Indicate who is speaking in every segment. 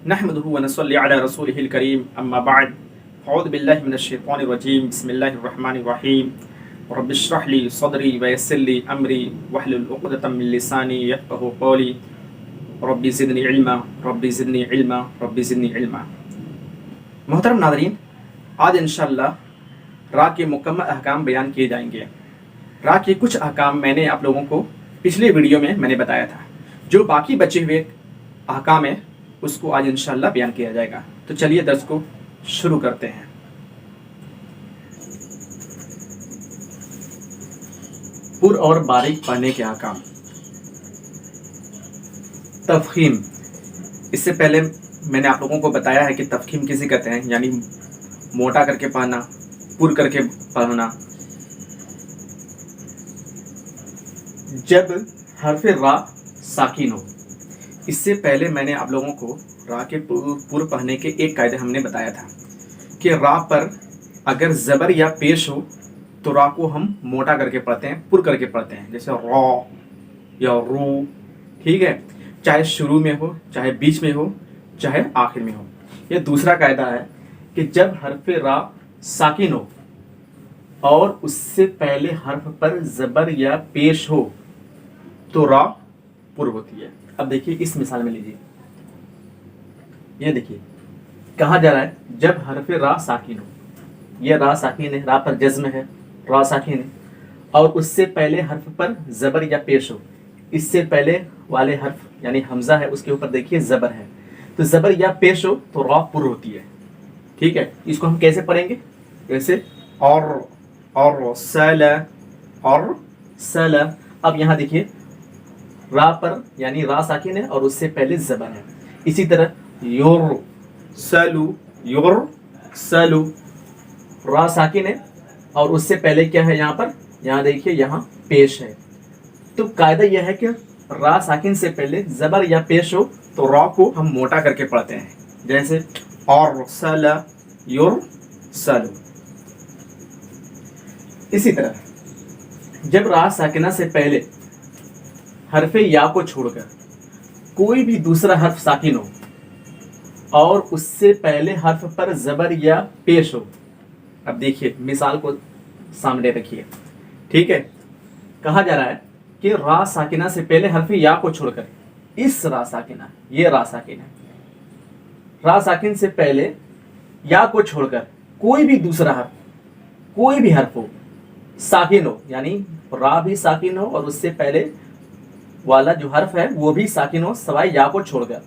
Speaker 1: नहमदुहु व नसल्ली अला रसूलिहिल करीम अम्मा बाद अऊज़ु बिल्लाहि मिनश शैतानिर रजीम बिस्मिल्लाहिर रहमानिर रहीम रब्बिश्रह ली सदरी व यस्सिर ली अमरी वहलुल उक़दतम मिन लिसानी यफ़क़हू क़ौली रब्बी ज़िदनी इल्मा रब्बी ज़िदनी इल्मा रब्बी ज़िदनी इल्मा। मोहतरम नाज़रीन, आज इंशाअल्लाह रा के मुकम्मल अहकाम बयान किए जाएंगे। रा के कुछ अहकाम मैंने आप लोगों को पिछले वीडियो में मैंने बताया था, जो बाकी बचे हुए अहकाम है उसको आज इंशाअल्लाह बयान किया जाएगा। तो चलिए दर्स को शुरू करते हैं। पुर और बारीक पढ़ने के अहकाम। तफखीम, इससे पहले मैंने आप लोगों को बताया है कि तफखीम किसे कहते हैं, यानी मोटा करके पढ़ना, पुर करके पढ़ना। जब हर्फ रा साकिन हो, इससे पहले मैंने आप लोगों को रा के पुर पढ़ने के एक कायदे हमने बताया था कि रा पर अगर ज़बर या पेश हो तो रा को हम मोटा करके पढ़ते हैं, पुर करके पढ़ते हैं, जैसे रॉ या रू। ठीक है, चाहे शुरू में हो, चाहे बीच में हो, चाहे आखिर में हो। यह दूसरा कायदा है कि जब हर्फ रा साकिन हो और उससे पहले हर्फ पर ज़बर या पेश हो तो रा पुर होती है। अब देखिए इस मिसाल में लीजिए, ये देखिए कहा जा रहा है जब हर्फ रा साकिन हो, ये रा साकिन है, रा पर जज्म है, रा साकिन है, और उससे पहले हर्फ पर ज़बर या पेश हो, इससे पहले वाले हर्फ यानी हमजा है उसके ऊपर देखिए ज़बर है, तो ज़बर या पेश हो तो रा पुर होती है। ठीक है, इसको हम कैसे पढ़ेंगे, जैसे और सल। अब यहाँ देखिए रा पर यानी रा साकिन है और उससे पहले ज़बर है। इसी तरह योर सलू, रा साकिन है और उससे पहले क्या है, यहाँ पर, यहाँ देखिए यहाँ पेश है। तो कायदा यह है कि रा साकिन से पहले ज़बर या पेश हो तो रा को हम मोटा करके पढ़ते हैं, जैसे और सल योर सलू। इसी तरह जब रा साकिना से पहले हर्फ या को छोड़कर कोई भी दूसरा हर्फ साकिन हो और उससे पहले हर्फ पर ज़बर या पेश हो। अब देखिए मिसाल को सामने रखिए। ठीक है, कहा जा रहा है कि रा साकिना से पहले हर्फ या को छोड़कर इस रा साकिना, ये रा साकिन है, रा साकिन से पहले या को छोड़कर कोई भी दूसरा हर्फ, कोई भी हर्फ हो साकिन हो, यानी रा भी साकिन हो और उससे पहले वाला जो हर्फ है वो भी साकिन हो सवाई या को छोड़कर,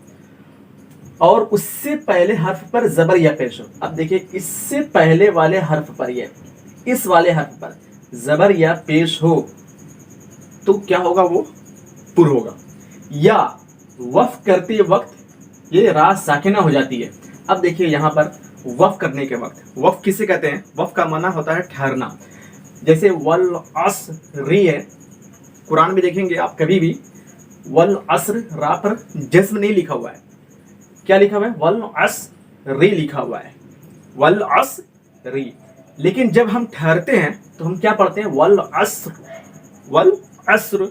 Speaker 1: और उससे पहले हर्फ पर ज़बर या पेश हो। अब देखिए इससे पहले वाले हर्फ पर, ये इस वाले हर्फ पर ज़बर या पेश हो तो क्या होगा, वो पुर होगा। या वफ़ करते वक्त ये रा साकिना हो जाती है। अब देखिए यहाँ पर वफ़ करने के वक्त, वफ़ किसे कहते हैं, वफ़ का माना होता है ठहरना। जैसे वल अस्री है, कुरान में देखेंगे आप कभी भी वल अस्र रा पर जज्म नहीं लिखा हुआ है, क्या लिखा हुआ है, वल अस्री लिखा हुआ है, वल अस्री। लेकिन जब हम ठहरते हैं तो हम क्या पढ़ते हैं, वल अस्र।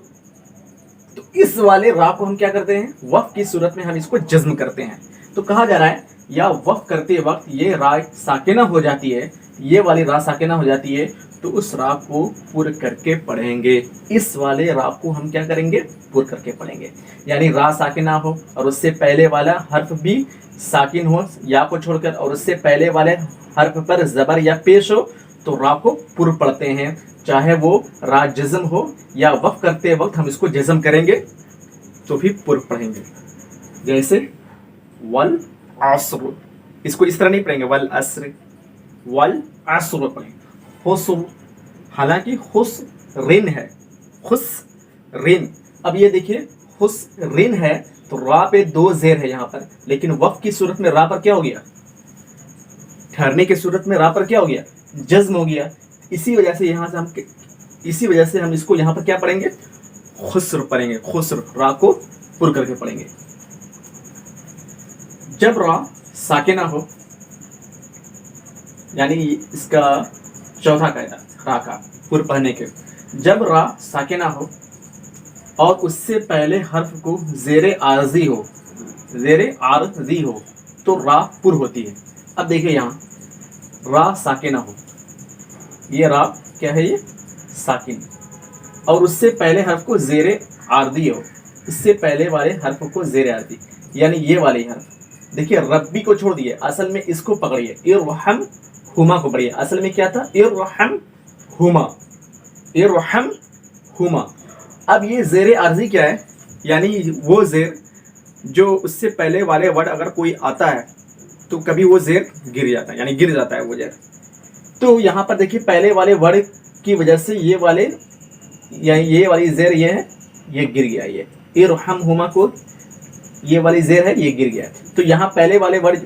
Speaker 1: तो इस वाले रा को हम क्या करते हैं, वफ़ की सूरत में हम इसको जज्म करते हैं। तो कहा जा रहा है या वफ़ करते वक्त ये रा साकिना हो जाती है, ये वाली रा साकिना हो जाती है, तो उस रा को पुर करके पढ़ेंगे। इस वाले रा को हम क्या करेंगे, पुर करके पढ़ेंगे। यानी रा साकिना हो और उससे पहले वाला हर्फ भी साकिन हो या को छोड़कर, और उससे पहले वाले हर्फ पर ज़बर या पेश हो तो रा को पुर पढ़ते हैं, चाहे वो रा जज़म हो या वफ़ करते वक्त हम इसको जज़म करेंगे तो भी पुर पढ़ेंगे। जैसे वल अस्र, इसको इस तरह नहीं पढ़ेंगे वल अस्र, वल अस्र पढ़ेंगे। हुस्र, हालांकि हुस्रिन है, हुस्रिन। अब ये देखिए हुस्रिन है तो रा पे दो ज़ेर है यहाँ पर, लेकिन वफ़ की सूरत में रा पर क्या हो गया, ठहरने की सूरत में रा पर क्या हो गया, जज्म हो गया। इसी वजह से हम इसको यहाँ पर क्या पढ़ेंगे, खुस्र पढ़ेंगे, खुस्र, रा को पुर करके पढ़ेंगे। जब रा साकिना हो, यानी इसका चौथा कायदा रा का पुर पढ़ने के, जब रा साकिना हो और उससे पहले हर्फ को ज़ेरे आरज़ी हो, ज़ेरे आरज़ी हो, तो रा पुर होती है। अब देखिए यहाँ रा साकिना हो, ये रा क्या है, ये साकिन, और उससे पहले हर्फ को जेर आरदी हो, इससे पहले वाले हर्फ को जेर आरदी, यानी ये वाले हर्फ। देखिए रब्बी को छोड़ दिए, असल में इसको पकड़िए, इरहम हुमा को पढ़िए। असल में क्या था, इरहम हुमा, इरहम हुमा। अब ये जेर आरजी क्या है, यानी वो जेर जो उससे पहले वाले वर्ड अगर कोई आता है तो कभी वो जेर गिर जाता है, यानी गिर जाता है वो जेर। तो यहाँ पर देखिए पहले वाले वर्ड की वजह से ये वाले, यानी ये वाली जेर ये है, ये गिर गया, ये इरहम हुमा को ये वाली जेर है, ये गिर गया। तो यहाँ पहले वाले वर्ड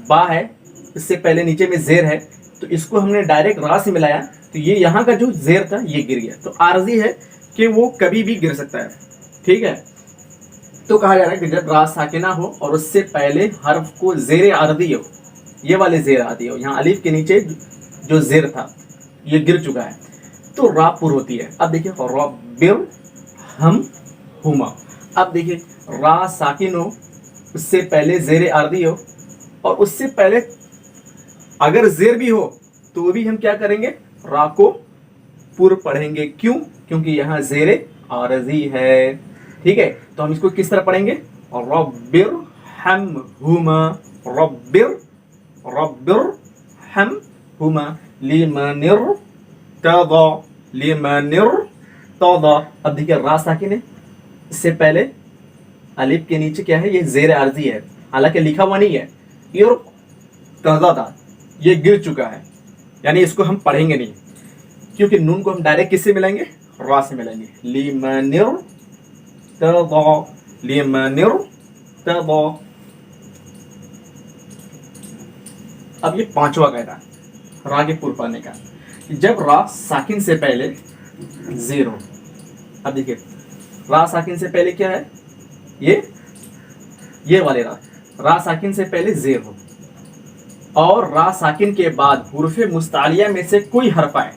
Speaker 1: बा है, इससे पहले नीचे में जेर है, तो इसको हमने डायरेक्ट रा से मिलाया, तो ये यहाँ का जो जेर था ये गिर गया। तो आर्जी है कि वो कभी भी गिर सकता है, ठीक है। तो कहा जा रहा है कि जब रा साकिना हो और उससे पहले हर्फ को जेर आरदी हो, ये वाले जेर आरदी हो, यहाँ अलिफ के नीचे जो जेर था ये गिर चुका है, तो रा पुर होती है। अब देखिए रब्बिर हम हुमा। अब देखिए रा साकिन हो, उससे पहले जेर आरदी हो, और उससे पहले अगर जेर भी हो तो भी हम क्या करेंगे, रा को पुर पढ़ेंगे। क्यों? क्योंकि यहाँ जेर आरजी है, ठीक है। तो हम इसको किस तरह पढ़ेंगे, रब्बिर हम हुमा, रब्बिर रब्बिर हम हुमा, लिमनिर तदा, लिमनिर तदा। अब देखिए रा साकिन है, इससे पहले अलिफ के नीचे क्या है, ये जेर आरजी है, हालांकि लिखा हुआ नहीं है, ये तदा था, ये गिर चुका है, यानी इसको हम पढ़ेंगे नहीं, क्योंकि नून को हम डायरेक्ट किससे मिलाएंगे, रा से मिलाएंगे। लिमनिर तदा, लिमनिर तदा। अब ये पांचवा कायदा रा के पुर पढ़ने का, जब रा साकिन से पहले जेर हो। अब देखिए रा साकिन से पहले क्या है, ये वाले रा साकिन से पहले जेर हो, और रा साकिन के बाद हुर्फ मुस्तालिया में से कोई हर्फ आए।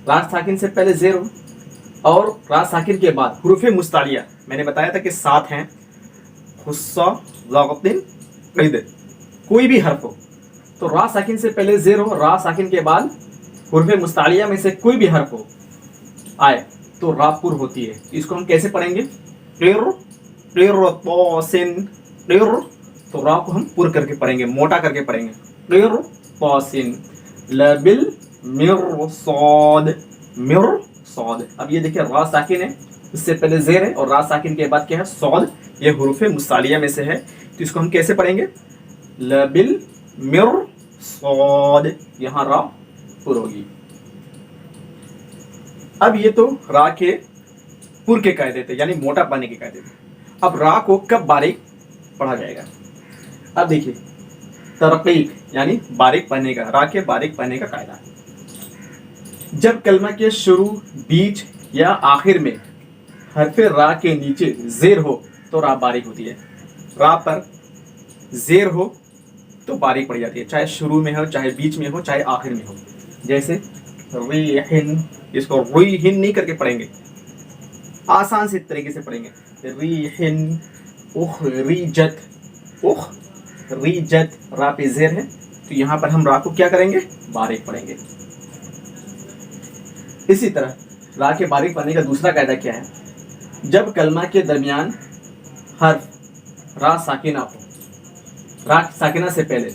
Speaker 1: रा साकिन से पहले जेर हो और रा साकिन के बाद हुर्फ मुस्तालिया, मैंने बताया था कि 7 हैं, हुस्सा ज़ागतिन क़ैद, कोई भी हर्फ हो, तो रा साकिन से पहले जेर हो, रा साकिन के बाद हुर्फ मुस्तालिया में से कोई भी हर्फ हो आए तो रा पुर होती है। इसको हम कैसे पढ़ेंगे, तो रा को हम पुर करके पढ़ेंगे, मोटा करके पढ़ेंगे, लबिल मिरसाद, मिरसाद। अब ये देखिए रा साकिन है, इससे पहले जेर है, और रा साकिन के बाद क्या है, सौद, ये हुरूफ मुस्तालिया में से है, तो इसको हम कैसे पढ़ेंगे, लबिल मिरसाद, यहाँ रा पुर होगी। अब ये तो रा के पुर के कायदे थे, यानी मोटा पाने के कायदे थे। अब रा को कब बारीक पढ़ा जाएगा, अब देखिए तरकीक यानी बारीक पढ़ने का, रा के बारीक पढ़ने का कायदा। जब कलमा के शुरू, बीच या आखिर में हरफ रा के नीचे जेर हो तो रा बारीक होती है। रा पर जेर हो तो बारीक पड़ जाती है, चाहे शुरू में हो, चाहे बीच में हो, चाहे आखिर में हो। जैसे रीहिन, इसको रीहिन नहीं करके पढ़ेंगे, आसान से तरीके से पढ़ेंगे, रीहिन, उखरिजत, उखरिजत, रा पे जेर है, तो यहाँ पर हम रा को क्या करेंगे, बारीक पढ़ेंगे। इसी तरह रा के बारीक पढ़ने का दूसरा कायदा क्या है, जब कलमा के दरमियान हर्फ रा साकिना हो, रा साकिना से पहले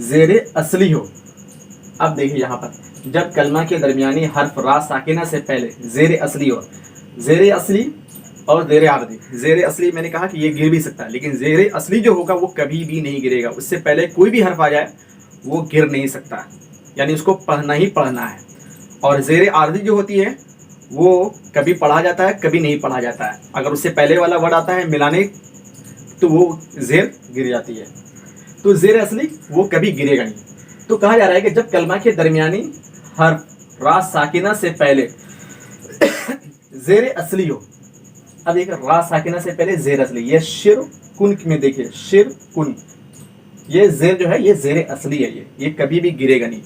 Speaker 1: जेर असली हो। अब देखिए यहाँ पर जब कलमा के दरमियानी हर्फ रा साकिना से पहले जेर असली हो, जेर असली और जेर आरदी। जेर असली मैंने कहा कि ये गिर भी सकता है, लेकिन जेर असली जो होगा वो कभी भी नहीं गिरेगा, उससे पहले कोई भी हर्फ आ जाए वो गिर नहीं सकता, यानी उसको पढ़ना ही पढ़ना है। और जेर आरदी जो होती है वो कभी पढ़ा जाता है, कभी नहीं पढ़ा जाता है, अगर उससे पहले वाला वर्ड आता है मिलाने तो वो जेर गिर जाती है। तो जेर असली वो कभी गिरेगा नहीं। तो कहा जा रहा है कि जब कलमा के दरमियानी हर्फ रा साकिना से पहले जेर असली हो। अब देखिए रा साकिना से पहले जेर असली, ये शिर कुन में देखिए शिर कुन, ये जेर जो है ये जेर असली है, ये कभी भी गिरेगा नहीं।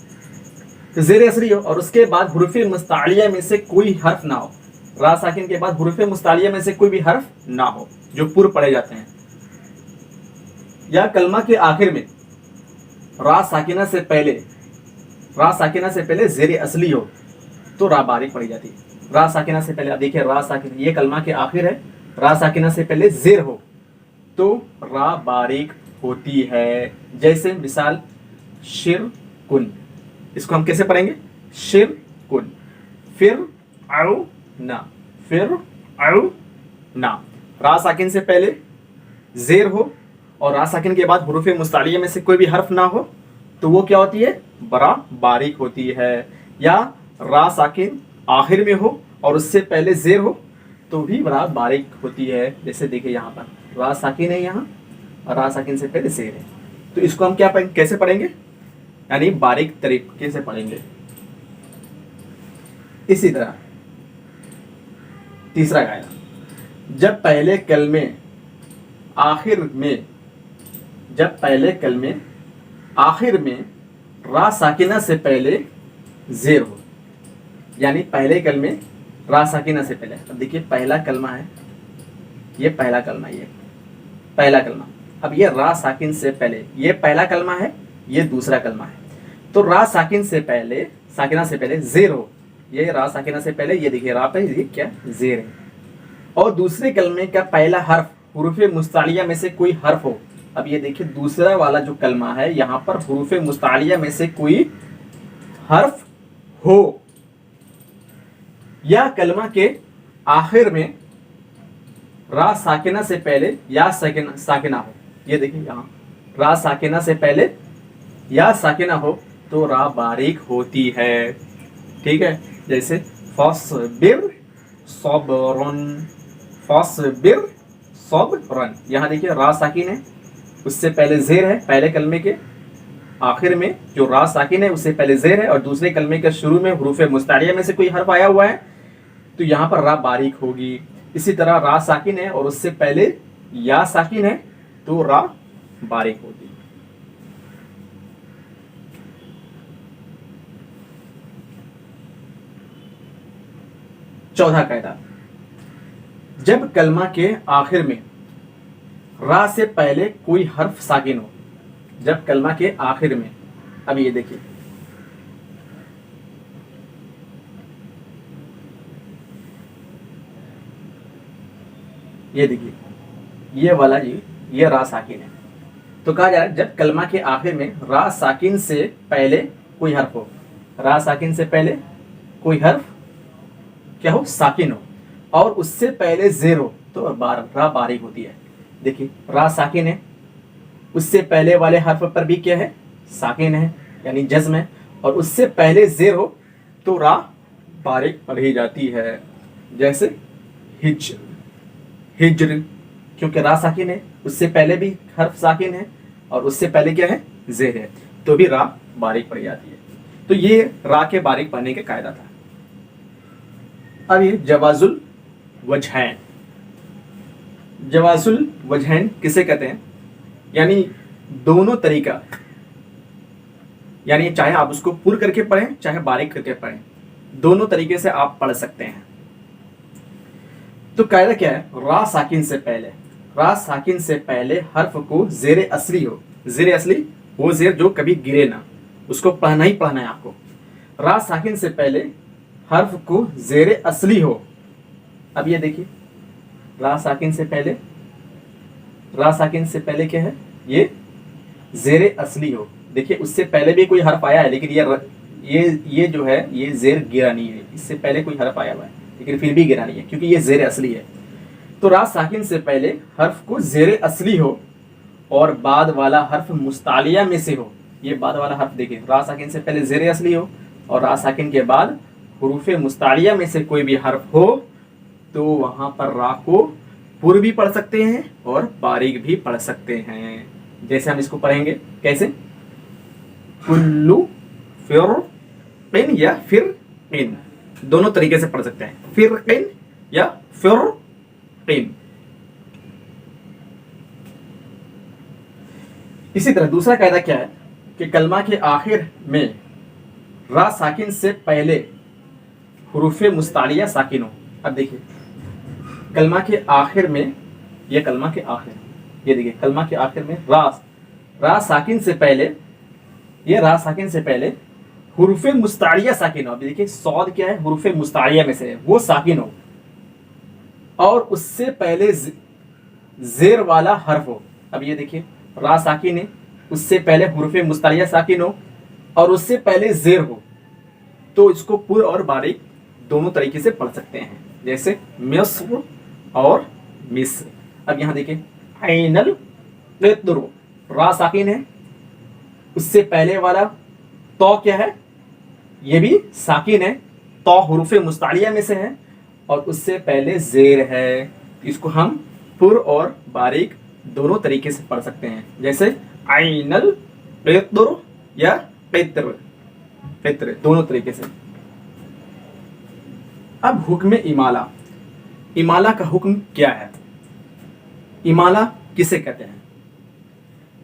Speaker 1: तो जेर असली हो और उसके बाद हुरूफ मुस्तालिया में से कोई हर्फ ना हो, रा साकिन के बाद हुरूफ मुस्तालिया में से कोई भी हर्फ ना हो जो पुर पढ़े जाते हैं। या कलमा के आखिर में रा साकिना से पहले ज़ेर असली हो तो रा बारीक पड़ी जाती है। रा साकिना से पहले, अब देखिए रा साकिना, ये कलमा के आखिर है, रा साकिना से पहले ज़ेर हो तो रा बारीक होती है। जैसे मिसाल शिर कुन, इसको हम कैसे पढ़ेंगे? शिर कुन। फिर औ ना, फिर औ ना, रा साकिन से पहले ज़ेर हो और रा साकिन के बाद हुरूफ मुस्तालिया में से कोई भी हर्फ ना हो तो वो क्या होती है? बरा बारीक होती है। या रा साकिन आखिर में हो और उससे पहले ज़ेर हो तो भी रा बारीक होती है। जैसे देखिए यहाँ पर रा साकिन है यहाँ और रा साकिन से पहले ज़ेर है, तो इसको हम कैसे पढ़ेंगे? यानी बारीक तरीके से पढ़ेंगे। इसी तरह तीसरा कायदा, जब पहले कलमे आखिर में रा साकिना से पहले ज़ेर हो, यानी पहले कलमे रा साकिना से पहले। अब देखिए पहला कलमा है, ये पहला कलमा, ये पहला कलमा, अब ये रा साकिन से पहले, ये पहला कलमा है, ये दूसरा कलमा है, तो रा साकिन से पहले, साकिना से पहले ज़ेर हो, ये रा साकिना से पहले, ये देखिए रा पे ये क्या ज़ेर है, और दूसरे कलमे का पहला हर्फ हुरूफ मुस्तालिया में से कोई हर्फ हो। अब ये देखिए दूसरा वाला जो कलमा है यहाँ पर हुरूफ मुस्तालिया में से कोई हर्फ हो, या कलमा के आखिर में रा साकिना से पहले या साकिना हो। ये देखिए यहाँ रा साकिना से पहले या साकिना हो तो रा बारीक होती है। ठीक है, जैसे फस्बिर सब्रन, फस्बिर सब्रन, यहाँ देखिए रा साकिन है, उससे पहले ज़ेर है, पहले कलमे के आखिर में जो रा साकिन है उससे पहले ज़ेर है, और दूसरे कलमे के शुरू में हुरूफ मुस्तालिया में से कोई हर्फ आया हुआ है तो यहाँ पर रा बारीक होगी। इसी तरह रा साकिन है और उससे पहले या साकिन है तो रा बारीक होगी। चौथा कायदा, जब कलमा के आखिर में रा से पहले कोई हर्फ साकिन हो, जब कलमा के आखिर में, अब ये देखिए ये देखिए ये वाला ये रा साकिन है, तो कहा जा रहा है जब कलमा के आखिर में रा साकिन से पहले कोई हर्फ हो, रा साकिन से पहले कोई हर्फ क्या हो? साकिन हो, और उससे पहले ज़ेर हो तो रा बारीक होती है। देखिए रा साकिन है, उससे पहले वाले हर्फ पर भी क्या है? साकिन है, यानी जज्म है, और उससे पहले ज़ेर हो तो रा बारीक पढ़ी जाती है। जैसे हिज्र, क्योंकि रा साकिन है, उससे पहले भी हर्फ साकिन है और उससे पहले क्या है? ज़ेर है, तो भी रा बारीक पढ़ी जाती है। तो ये रा के बारीक पढ़ने का कायदा था। अब ये जवाजुल वजहैन, जवाजुल वजहैन किसे कहते हैं? यानी दोनों तरीका, यानी चाहे आप उसको पुर करके पढ़ें चाहे बारीक करके पढ़ें, दोनों तरीके से आप पढ़ सकते हैं। तो कायदा क्या है? रा साकिन से पहले, रा साकिन से पहले हर्फ को ज़ेर असली हो, ज़ेर असली वो ज़ेर जो कभी गिरे ना, उसको पढ़ना ही पढ़ना है आपको। रा साकिन से पहले हर्फ को ज़ेर असली हो। अब ये देखिए रा साकिन से पहले, रा साकिन से पहले क्या है? ये ज़ेर असली हो। देखिए उससे पहले भी कोई हर्फ आया है, लेकिन ये जो है ये ज़ेर गिरा नहीं है, इससे पहले कोई हर्फ आया हुआ है लेकिन फिर भी गिरा नहीं है क्योंकि ये ज़ेर असली है। तो रा साकिन से पहले हर्फ को ज़ेर असली हो और बाद वाला हर्फ मुस्तालिया में से हो। ये बाद वाला हर्फ देखिए रा साकिन से पहले ज़ेर असली हो और रा साकिन के बाद हुरूफ मुस्तालिया में से कोई भी हर्फ हो तो वहाँ पर रा को पुर भी पढ़ सकते हैं और बारीक भी पढ़ सकते हैं। जैसे हम इसको पढ़ेंगे कैसे? कुल्लू फिर इन या फिर इन, दोनों तरीके से पढ़ सकते हैं, फिर इन या फिर इन। इसी तरह दूसरा कायदा क्या है कि कलमा के आखिर में रा साकिन से पहले हुरूफ मुस्तालिया साकिन हो। अब देखिए कलमा के आखिर में, यह कलमा के आखिर, یہ دیکھیے کلمہ کے آخر میں را ساکن سے پہلے، یہ را ساکن سے پہلے حروف مستعلیہ ساکن ہو. اب دیکھیے صاد کیا ہے؟ حروف مستعلیہ میں سے ہے، وہ ساکن ہو اور اس سے پہلے زیر والا حرف ہو. اب یہ دیکھیے را ساکن ہے، اس سے پہلے حروف مستعلیہ ساکن ہو اور اس سے پہلے زیر ہو، تو اس کو پر اور باریک دونوں طریقے سے پڑھ سکتے ہیں، جیسے مصر اور مصر. اب یہاں دیکھیں عین القطر، را ساکن ہے، اس سے پہلے والا تو کیا ہے؟ یہ بھی ساکن ہے، تو حروف مستعلیہ میں سے ہے اور اس سے پہلے زیر ہے. اس کو ہم پر اور باریک دونوں طریقے سے پڑھ سکتے ہیں، جیسے عین القطر یا قطر دونوں طریقے سے. اب حکم امالہ، امالہ کا حکم کیا ہے؟ امالہ کسے کہتے ہیں؟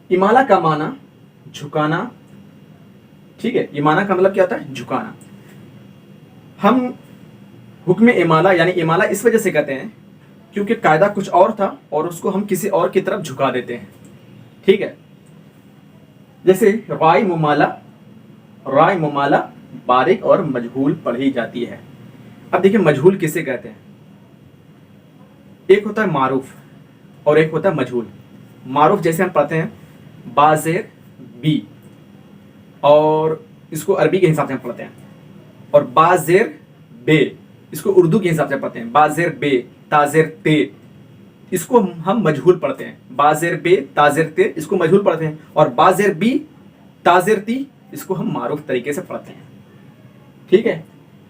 Speaker 1: امالہ کا معنی جھکانا، ٹھیک ہے، امالہ کا مطلب کیا ہوتا ہے؟ جھکانا. ہم حکم امالہ یعنی امالہ اس وجہ سے کہتے ہیں کیونکہ قاعدہ کچھ اور تھا اور اس کو ہم کسی اور کی طرف جھکا دیتے ہیں، ٹھیک ہے. جیسے رائے ممالہ باریک اور مجہول پڑھی جاتی ہے. اب دیکھیں مجہول کسے کہتے ہیں؟ ایک ہوتا ہے معروف اور ایک ہوتا ہے مجہول. معروف جیسے ہم پڑھتے ہیں با زیر بی، اور اس کو عربی کے حساب سے ہم پڑھتے ہیں، اور با زیر بے اس کو اردو کے حساب سے پڑھتے ہیں، با زیر بے تا زیر تے اس کو ہم مجہول پڑھتے ہیں، با زیر بے تا زیر تے اس کو مجہول پڑھتے ہیں، اور با زیر بی تا زیر تی اس کو ہم معروف طریقے سے پڑھتے ہیں، ٹھیک ہے.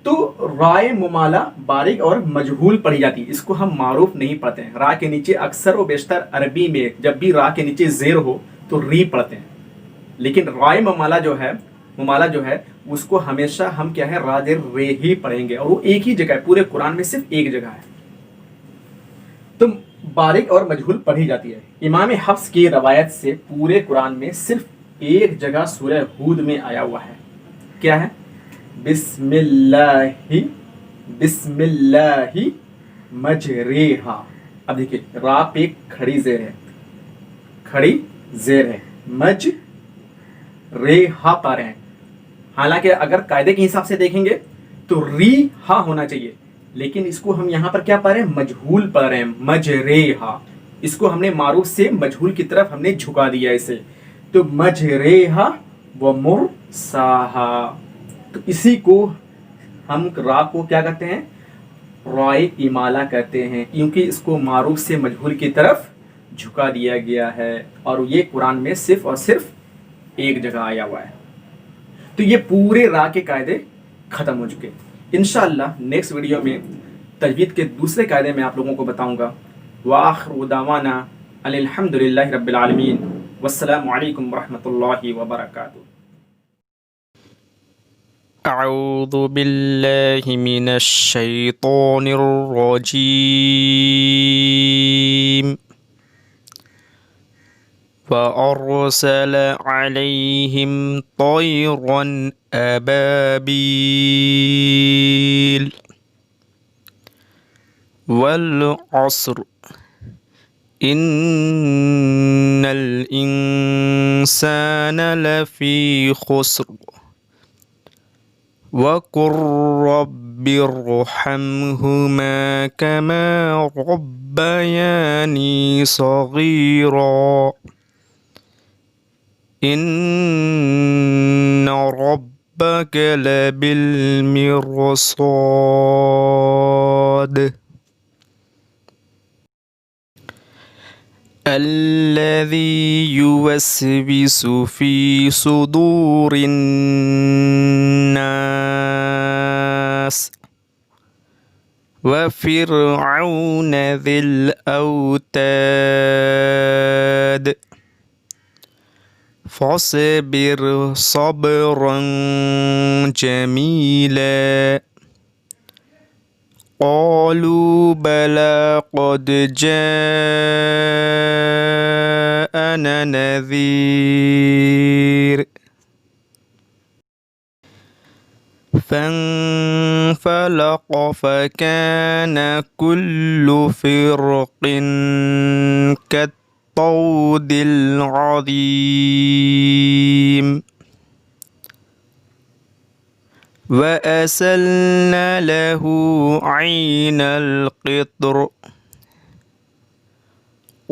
Speaker 1: تو رائے ممالہ باریک اور مجہول پڑھی جاتی ہے، اس کو ہم معروف نہیں پڑھتے ہیں. را کے نیچے اکثر و بیشتر عربی میں جب بھی را کے نیچے زیر ہو تو ری پڑھتے ہیں، لیکن رائے ممالہ جو ہے اس کو ہمیشہ ہم کیا ہے؟ را زیر رے ہی پڑھیں گے، اور وہ ایک ہی جگہ ہے، پورے قرآن میں صرف ایک جگہ ہے. تو باریک اور مجہول پڑھی جاتی ہے. امام حفص کی روایت سے پورے قرآن میں صرف ایک جگہ سورہ ہود میں آیا ہوا ہے، کیا ہے؟ بسم اللہ مجریہا. اب دیکھیے را پہ کھڑی زیر ہے، مج رے ہا پا رہے ہیں. حالانکہ اگر قاعدے کے حساب سے دیکھیں گے تو ری ہا ہونا چاہیے، لیکن اس کو ہم یہاں پر کیا پا رہے ہیں؟ مجہول پا رہے ہیں، مجریہا. اس کو ہم نے معروف سے مجہول کی طرف ہم نے جھکا دیا اسے، تو مجریہا و مرساہا. تو اسی کو ہم را کو کیا کہتے ہیں؟ رائے امالہ کہتے ہیں، کیونکہ اس کو معروف سے مجہول کی طرف جھکا دیا گیا ہے، اور یہ قرآن میں صرف اور صرف ایک جگہ آیا ہوا ہے. تو یہ پورے را کے قاعدے ختم ہو چکے. انشاءاللہ نیکسٹ ویڈیو میں تجوید کے دوسرے قاعدے میں آپ لوگوں کو بتاؤں گا. وآخر دعوانا ان الحمد للہ رب العالمین، والسلام علیکم ورحمۃ اللہ وبرکاتہ.
Speaker 2: اعوذ باللہ من الشیطان الرجیم. وأرسل عليهم طيرا أبابيل والعصر إن الإنسان لفي خسر وقل رب ارحمهما كما ربياني صغيرا إن ربك لبالمرصاد الذي يوسوس في صدور الناس وفرعون ذي الأوتاد فاصبر صبرا جميلا قالوا بلى قد جاءنا نذير فانفلق فكان كل فرق الطود العظيم وأسلنا له عين القطر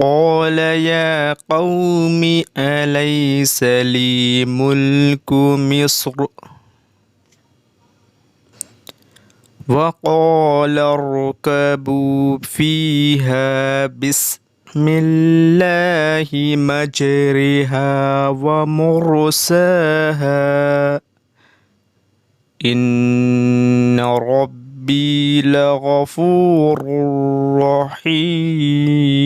Speaker 2: قال يا قوم أليس لي ملك مصر وقال اركبوا فيها بسم الله مجرها ومرساها إن ربي لغفور رحيم